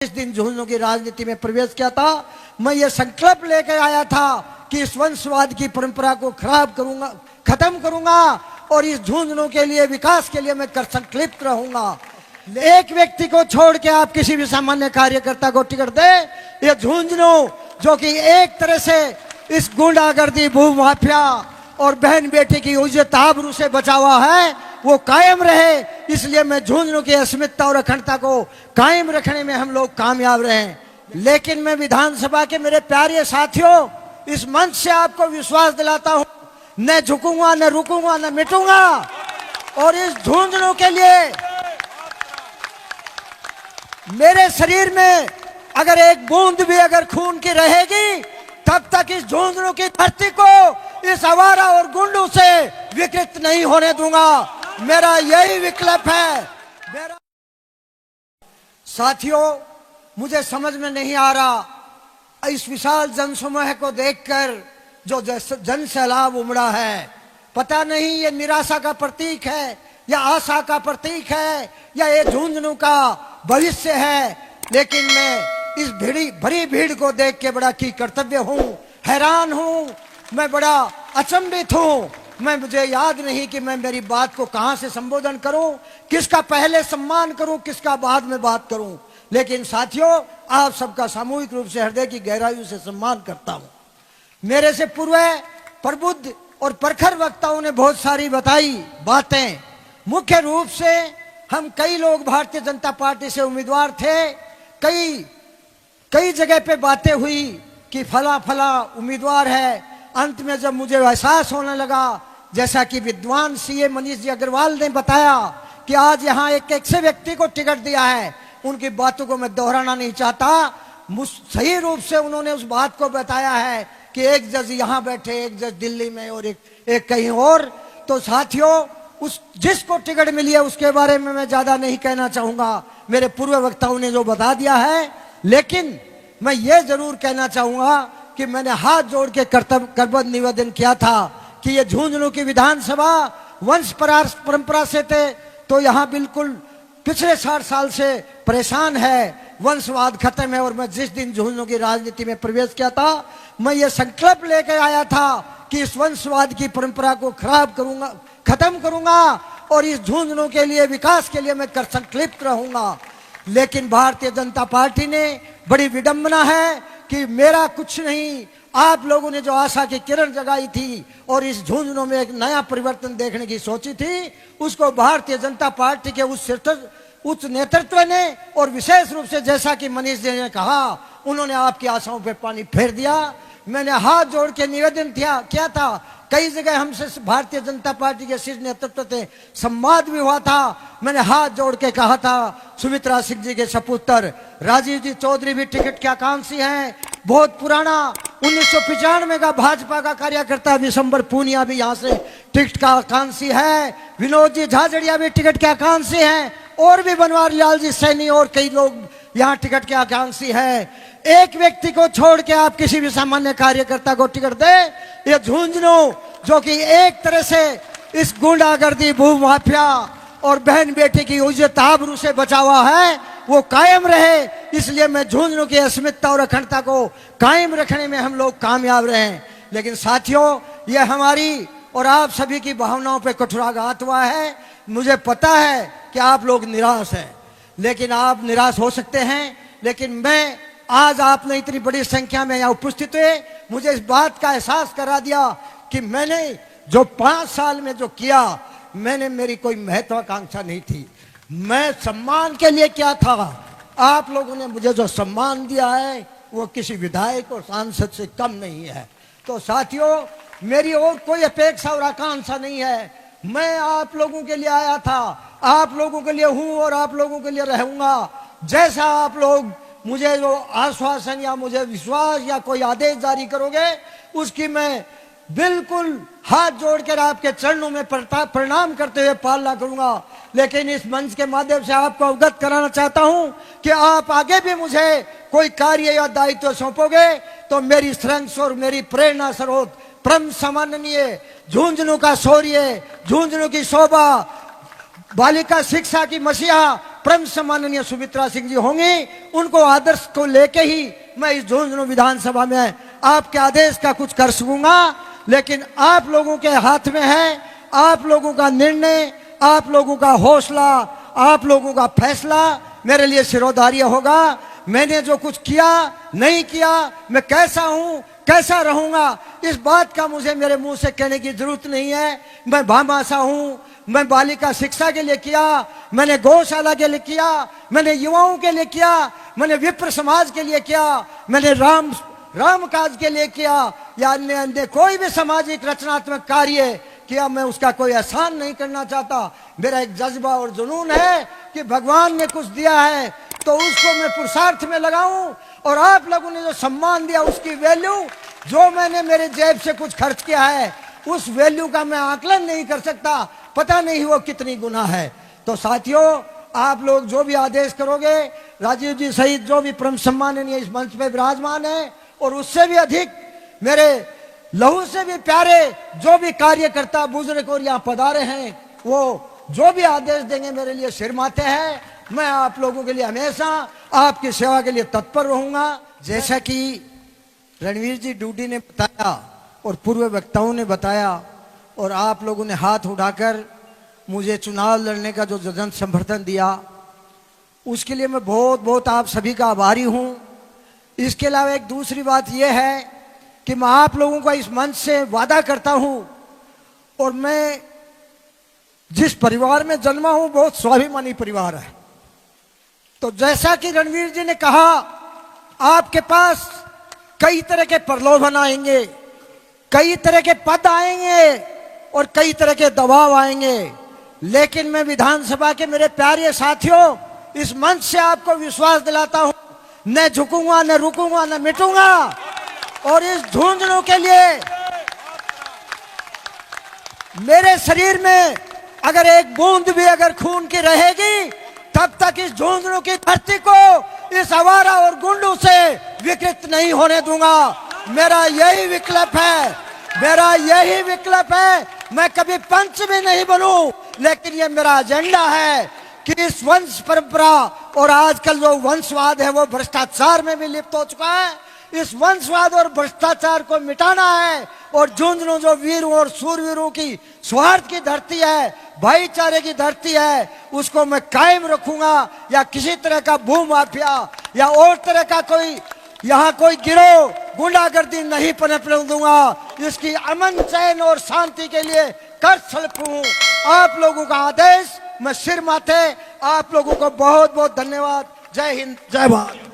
इस दिन झुंझुनू की राजनीति में प्रवेश किया था, मैं ये संकल्प लेकर आया था कि इस वंशवाद की परंपरा को खराब करूंगा, खत्म करूंगा और इस झुंझुनू के लिए, विकास के लिए मैं संकल्पित रहूंगा। एक व्यक्ति को छोड़ के आप किसी भी सामान्य कार्यकर्ता को टिकट दे, ये झुंझुनू जो कि एक तरह से इस गुंडागर्दी, भू माफिया और बहन बेटी की इज्जत आबरू से बचा हुआ है, वो कायम रहे। इसलिए मैं झुंझुनू की अस्मिता और अखंडता को कायम रखने में हम लोग कामयाब रहे। लेकिन मैं विधानसभा के मेरे प्यारे साथियों, इस मंच से आपको विश्वास दिलाता हूं, न झुकूंगा, न रुकूंगा, न मिटूंगा। और इस झुंझुनू के लिए मेरे शरीर में अगर एक बूंद भी अगर खून की रहेगी, तब तक इस झुंझुनू की धरती को इस आवारा और गुंडों से विकृत नहीं होने दूंगा। मेरा यही विकल्प है। मेरा साथियों, मुझे समझ में नहीं आ रहा, इस विशाल जनसमूह को देखकर जो जन सैलाब उमड़ा है, पता नहीं ये निराशा का प्रतीक है या आशा का प्रतीक है या ये झुंझुनू का भविष्य है। लेकिन मैं इस भरी भीड़ को देख के बड़ा की कर्तव्य हूं, हैरान हूं, मैं बड़ा अचंभित हूं। मुझे याद नहीं कि मैं मेरी बात को कहां से संबोधन करूं, किसका पहले सम्मान करूं, किसका बाद में बात करूं। लेकिन साथियों, आप सबका सामूहिक रूप से हृदय की गहराइयों से सम्मान करता हूं। मेरे से पूर्व प्रबुद्ध और प्रखर वक्ताओं ने बहुत सारी बताई बातें। मुख्य रूप से हम कई लोग भारतीय जनता पार्टी से उम्मीदवार थे, कई जगह पे बातें हुई कि फला फला उम्मीदवार है। अंत में जब मुझे एहसास होने लगा, जैसा कि विद्वान सीए मनीष जी अग्रवाल ने बताया कि आज यहाँ एक ऐसे व्यक्ति को टिकट दिया है, उनकी बातों को मैं दोहराना नहीं चाहता। सही रूप से उन्होंने उस बात को बताया है कि एक जज यहाँ बैठे, एक जज दिल्ली में और एक कहीं और। तो साथियों, जिसको टिकट मिली है उसके बारे में मैं ज्यादा नहीं कहना चाहूंगा, मेरे पूर्व वक्ताओं ने जो बता दिया है। लेकिन मैं ये जरूर कहना चाहूंगा कि मैंने हाथ जोड़ के करबद्ध निवेदन किया था कि ये झुंझुनू की विधानसभा वंश परंपरा से थे तो यहाँ बिल्कुल पिछले 60 साल से परेशान है, वंशवाद खत्म है। और मैं जिस दिन झुंझुनू की राजनीति में प्रवेश किया था, मैं ये संकल्प लेकर आया था कि इस वंशवाद की परंपरा को खराब करूंगा, खत्म करूंगा और इस झुंझुनू के लिए, विकास के लिए मैं संकल्पित रहूंगा। लेकिन भारतीय जनता पार्टी ने, बड़ी विडंबना है कि मेरा कुछ नहीं, आप लोगों ने जो आशा की किरण जगाई थी और इस झुंझुनू में एक नया परिवर्तन देखने की सोची थी, उसको भारतीय जनता पार्टी के उच्च नेतृत्व ने, और विशेष रूप से जैसा कि मनीष जी ने कहा, उन्होंने आपकी आशाओं पे पानी फेर दिया। मैंने हाथ जोड़ के निवेदन किया था, कई जगह हमसे भारतीय जनता पार्टी के शीर्ष नेतृत्व से संवाद भी हुआ था। मैंने हाथ जोड़ के कहा था, सुमित्रा सिंह जी के सपुत्र राजीव जी चौधरी भी टिकट के आकांक्षी हैं। बहुत पुराना 1995 का भाजपा का कार्यकर्ता विशंबर पूनिया भी यहाँ से टिकट का आकांक्षी है। विनोद जी झाझड़िया भी टिकट के आकांक्षी हैं, और भी बनवारी लाल जी सैनी और कई लोग यहाँ टिकट के आकांक्षी है। एक व्यक्ति को छोड़ के आप किसी भी सामान्य कार्यकर्ता को टिकट दे, ये झुंझुनू जो कि एक तरह से इस गुंडागर्दी, भू माफिया और बहन बेटी की इज्जत आबरू से बचा हुआ है, वो कायम रहे। इसलिए मैं झुंझुनू की अस्मिता और अखंडता को कायम रखने में हम लोग कामयाब रहे। लेकिन साथियों, ये हमारी और आप सभी की भावनाओं पे कुठाराघात हुआ है। मुझे पता है कि आप लोग निराश हैं, लेकिन आप निराश हो सकते हैं। लेकिन मैं आज आपने इतनी बड़ी संख्या में यहाँ उपस्थित हुए, मुझे इस बात का एहसास करा दिया कि मैंने जो 5 साल में जो किया, मेरी कोई महत्वाकांक्षा नहीं थी। मैं सम्मान के लिए क्या था, आप लोगों ने मुझे जो सम्मान दिया है वो किसी विधायक और सांसद से कम नहीं है। तो साथियों, मेरी और कोई अपेक्षा और आकांक्षा नहीं है। मैं आप लोगों के लिए आया था, आप लोगों के लिए हूं और आप लोगों के लिए रहूंगा। जैसा आप लोग मुझे जो आश्वासन या मुझे विश्वास या कोई आदेश जारी करोगे, उसकी मैं बिल्कुल हाथ जोड़कर आपके चरणों में प्रणाम करते हुए पालना करूंगा। लेकिन इस मंच के माध्यम से आपको अवगत कराना चाहता हूं कि आप आगे भी मुझे कोई कार्य या दायित्व सौंपोगे तो मेरी श्रंस और मेरी प्रेरणा स्रोत परम सम्माननीय झुंझुनू का शौर्य, झुंझुनू की शोभा, बालिका शिक्षा की मसीहा परम माननीय सुमित्रा सिंह जी होंगी, उनको आदर्श को लेके ही मैं इस झुंझुनू विधानसभा में आपके आदेश का कुछ कर सकूंगा। लेकिन आप लोगों के हाथ में है, आप लोगों का निर्णय, आप लोगों का हौसला, आप लोगों का फैसला मेरे लिए सिरोधार्य होगा। मैंने जो कुछ किया नहीं किया, मैं कैसा हूं, कैसा रहूंगा, इस बात का मुझे मेरे मुंह से कहने की जरूरत नहीं है। मैं भामाशा हूं, मैं बालिका शिक्षा के लिए किया, मैंने गौशाला के लिए किया, मैंने युवाओं के लिए किया, मैंने विप्र समाज के लिए किया, मैंने राम काज के लिए किया, या अन्य अन्य कोई भी सामाजिक रचनात्मक कार्य किया, मैं उसका कोई एहसान नहीं करना चाहता। मेरा एक जज्बा और जुनून है कि भगवान ने कुछ दिया है तो उसको मैं पुरुषार्थ में लगाऊं, और आप लोगों ने जो सम्मान दिया उसकी वैल्यू, जो मैंने मेरे जेब से कुछ खर्च किया है उस वैल्यू का मैं आकलन नहीं कर सकता, पता नहीं वो कितनी गुना है। तो साथियों, आप लोग जो भी आदेश करोगे, राजीव जी सहित जो भी परम सम्माननीय इस मंच पे विराजमान है, और उससे भी अधिक मेरे लहू से भी प्यारे जो भी कार्यकर्ता बुजुर्ग और यहाँ पधारे हैं, वो जो भी आदेश देंगे मेरे लिए सिर माथे है। मैं आप लोगों के लिए हमेशा आपकी सेवा के लिए तत्पर रहूंगा। जैसा कि रणवीर जी डूडी ने बताया और पूर्व वक्ताओं ने बताया, और आप लोगों ने हाथ उठाकर मुझे चुनाव लड़ने का जो जन समर्थन दिया, उसके लिए मैं बहुत बहुत आप सभी का आभारी हूं। इसके अलावा एक दूसरी बात यह है कि मैं आप लोगों का इस मंच से वादा करता हूं, और मैं जिस परिवार में जन्मा हूं बहुत स्वाभिमानी परिवार है। तो जैसा कि रणवीर जी ने कहा, आपके पास कई तरह के प्रलोभन आएंगे, कई तरह के पद आएंगे और कई तरह के दबाव आएंगे, लेकिन मैं विधानसभा के मेरे प्यारे साथियों इस मंच से आपको विश्वास दिलाता हूं, न झुकूंगा, न रुकूंगा, न मिटूंगा। और इस झुंझुनू के लिए मेरे शरीर में अगर एक बूंद भी अगर खून की रहेगी, तब तक इस झुंझुनू की धरती को इस आवारा और गुंडों से विकृत नहीं होने दूंगा। मेरा यही विकल्प है, मेरा यही विकल्प है। मैं कभी पंच भी नहीं बनूं, लेकिन ये मेरा एजेंडा है कि इस वंश परंपरा और आजकल जो वंशवाद है वो भ्रष्टाचार में भी लिप्त हो चुका है। इस वंशवाद और भ्रष्टाचार को मिटाना है, और झुंझुनू जो वीरों और सूरवीरों की स्वार्थ की धरती है, भाईचारे की धरती है, उसको मैं कायम रखूंगा। या किसी तरह का भू माफिया या और तरह का कोई यहाँ कोई गिरोह गुंडागर्दी नहीं पनपने दूंगा। इसकी अमन चैन और शांति के लिए कर छलकूं। आप लोगों का आदेश मैं सिर माथे। आप लोगों को बहुत बहुत धन्यवाद। जय हिंद, जय भारत।